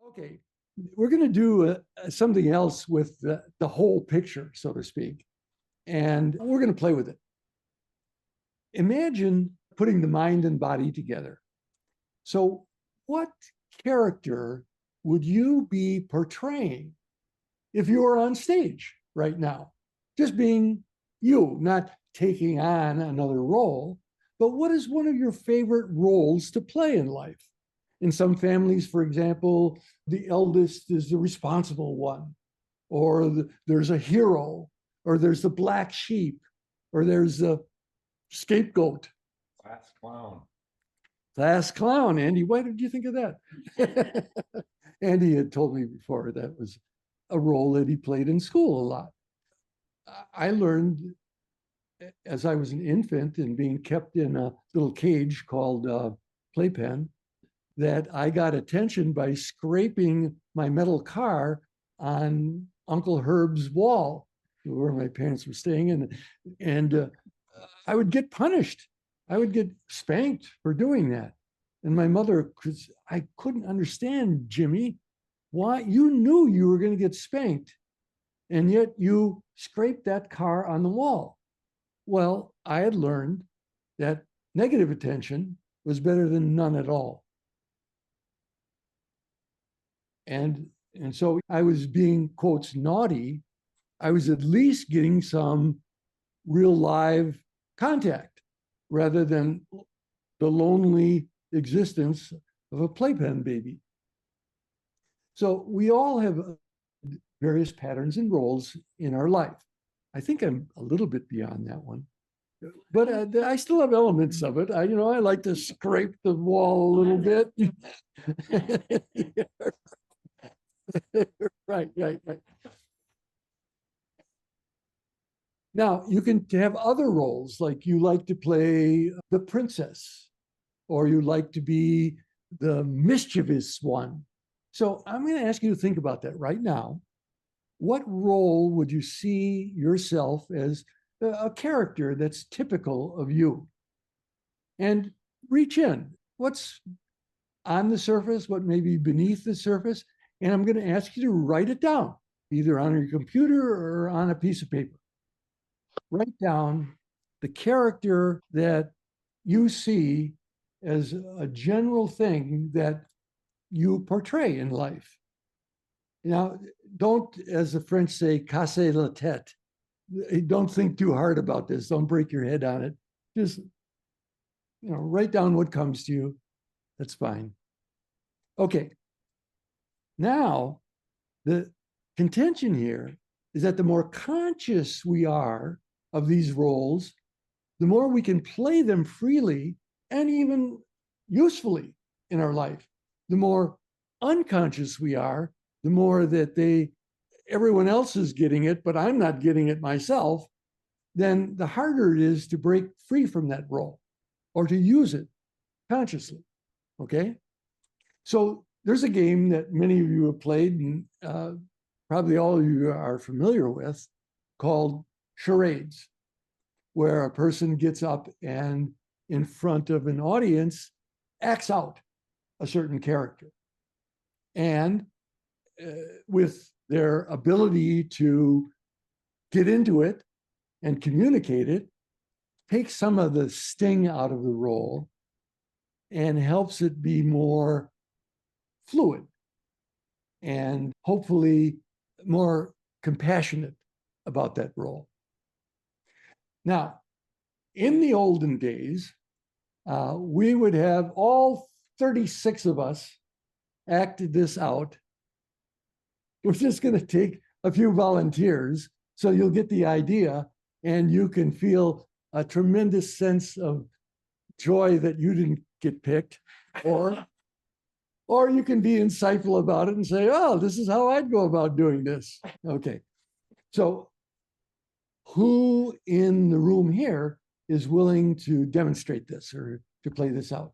Okay, we're going to do something else with the whole picture, so to speak, and we're going to play with it. Imagine putting the mind and body together. So, what character would you be portraying if you were on stage right now? Just being you, not taking on another role, but what is one of your favorite roles to play in life? In some families, for example, the eldest is the responsible one, or there's a hero, or there's the black sheep, or there's a scapegoat. Class clown. Class clown, Andy. Why did you think of that? Andy had told me before that was a role that he played in school a lot. I learned as I was an infant and being kept in a little cage called playpen that I got attention by scraping my metal car on Uncle Herb's wall where my parents were staying, and I would get punished. I would get spanked for doing that. And my mother, because I couldn't understand, Jimmy, why you knew you were going to get spanked, and yet you scraped that car on the wall. Well, I had learned that negative attention was better than none at all. And so I was being, quotes, naughty. I was at least getting some real live contact rather than the lonely existence of a playpen baby. So we all have various patterns and roles in our life. I think I'm a little bit beyond that one, but I still have elements of it. I like to scrape the wall a little bit. Right. Now, you can have other roles, like you like to play the princess, or you like to be the mischievous one. So I'm going to ask you to think about that right now. What role would you see yourself as a character that's typical of you? And reach in. What's on the surface, what may be beneath the surface? And I'm going to ask you to write it down, either on your computer or on a piece of paper. Write down the character that you see as a general thing that you portray in life. Now, don't, as the French say, casser la tête. Don't think too hard about this. Don't break your head on it. Just, write down what comes to you. That's fine. Okay. Now, the contention here is that the more conscious we are of these roles, the more we can play them freely and even usefully in our life. The more unconscious we are, the more that everyone else is getting it, but I'm not getting it myself, then the harder it is to break free from that role or to use it consciously. Okay? So there's a game that many of you have played, and probably all of you are familiar with, called charades, where a person gets up and in front of an audience acts out a certain character. And with their ability to get into it and communicate it, takes some of the sting out of the role and helps it be more fluid and hopefully more compassionate about that role. Now, in the olden days, we would have all 36 of us acted this out. We're just going to take a few volunteers so you'll get the idea and you can feel a tremendous sense of joy that you didn't get picked, or you can be insightful about it and say, oh, this is how I'd go about doing this. Okay. So who in the room here is willing to demonstrate this or to play this out?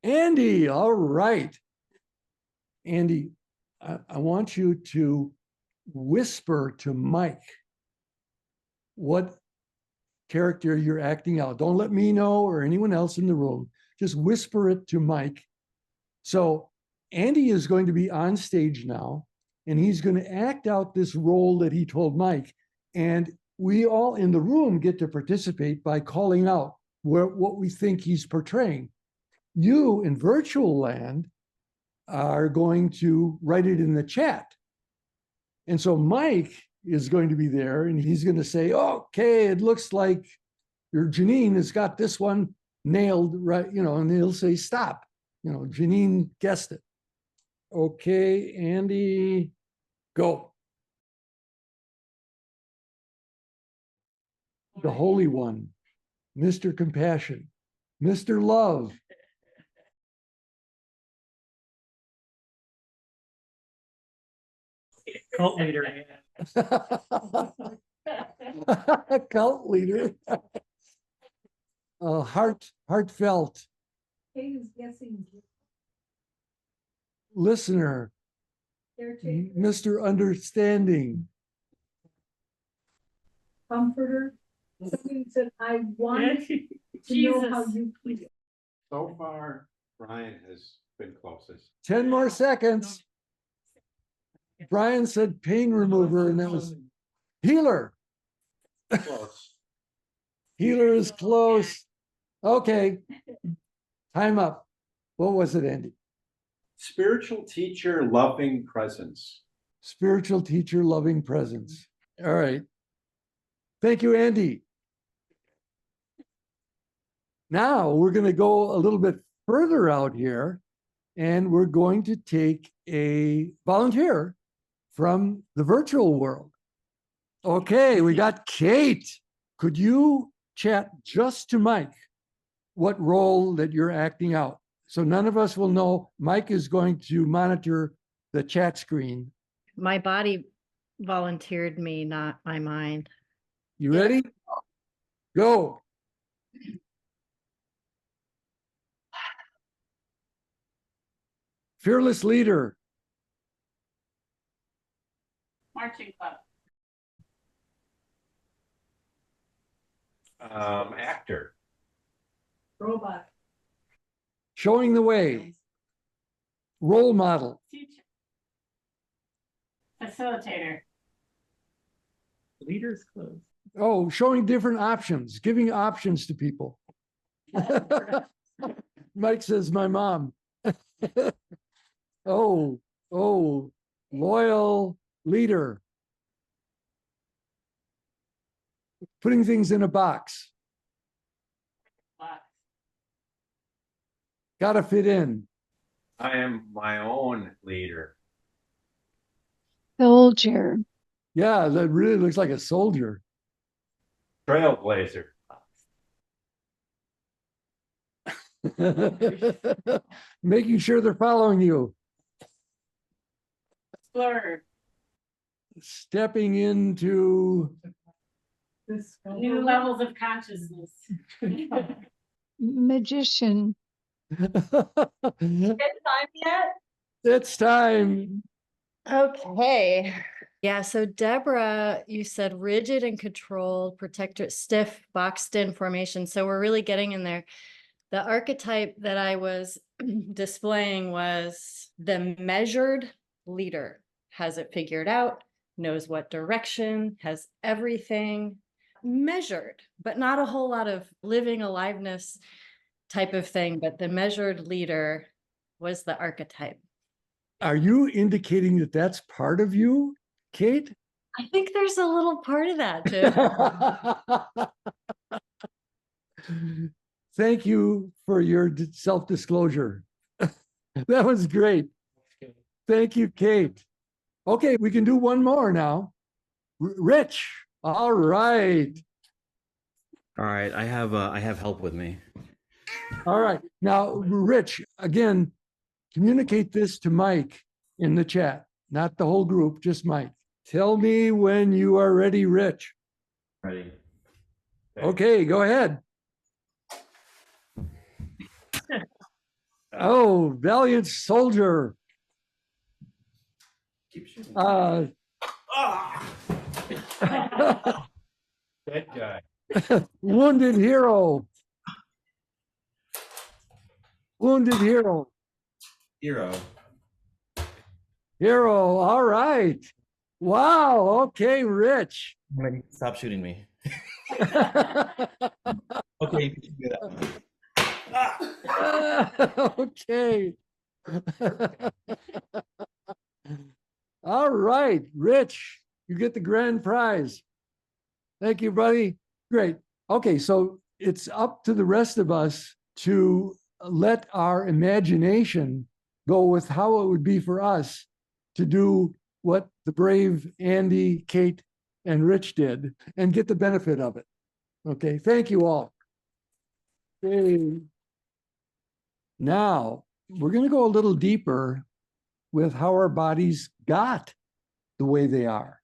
Andy, all right. Andy, I want you to whisper to Mike what character you're acting out. Don't let me know or anyone else in the room. Just whisper it to Mike. So Andy is going to be on stage now, and he's going to act out this role that he told Mike. And we all in the room get to participate by calling out what we think he's portraying. You in virtual land are going to write it in the chat. And so Mike is going to be there and he's going to say, okay, it looks like your Janine has got this one nailed, right? And he'll say, stop. Janine guessed it. Okay, Andy, go. The Holy One, Mr. Compassion, Mr. Love. Cult leader. Cult leader. Heartfelt. Who's guessing? Listener. Mr. Understanding. Comforter. Somebody said, I want to know how you feel. So far, Brian has been closest. 10 more seconds. Brian said pain remover, and that was healer. Close. Healer is close. Okay. Time up. What was it, Andy? Spiritual teacher, loving presence. Spiritual teacher, loving presence. All right. Thank you, Andy. Now we're going to go a little bit further out here, and we're going to take a volunteer from the virtual world. Okay, we got Kate. Could you chat just to Mike what role that you're acting out? So none of us will know. Mike is going to monitor the chat screen. My body volunteered me, not my mind. You ready? Go. Fearless leader. Marching club. Actor. Robot. Showing the way. Role model. Teacher. Facilitator. Leader's clothes. Oh, showing different options, giving options to people. Mike says, my mom. Oh, loyal leader. Putting things in a box. Box. Gotta fit in. I am my own leader. Soldier. Yeah, that really looks like a soldier. Trailblazer. Making sure they're following you. Explorer. Stepping into This New levels of consciousness. Magician. Time yet? It's time. Okay. Yeah, so Deborah, you said rigid and controlled, protector, stiff, boxed in formation. So we're really getting in there. The archetype that I was displaying was the measured leader, has it figured out, knows what direction, has everything measured, but not a whole lot of living aliveness type of thing. But the measured leader was the archetype. Are you indicating that that's part of you, Kate? I think there's a little part of that, Jim. Thank you for your self-disclosure. That was great. Thank you, Kate. Okay, we can do one more now. Rich, all right. All right, I have help with me. All right. Now, Rich, again, communicate this to Mike in the chat, not the whole group, just Mike. Tell me when you are ready, Rich. Ready? Okay, go ahead. Oh, valiant soldier. Keep shooting. Dead guy. Wounded hero. Wounded hero. Hero. Hero. All right. Wow. Okay, Rich. Stop shooting me. Okay, you can do that one. Okay. All right, Rich, you get the grand prize. Thank you, buddy. Great. Okay, so it's up to the rest of us to let our imagination go with how it would be for us to do what the brave Andy, Kate, and Rich did and get the benefit of it. Okay, thank you all. Okay. Now, we're going to go a little deeper with how our bodies got the way they are.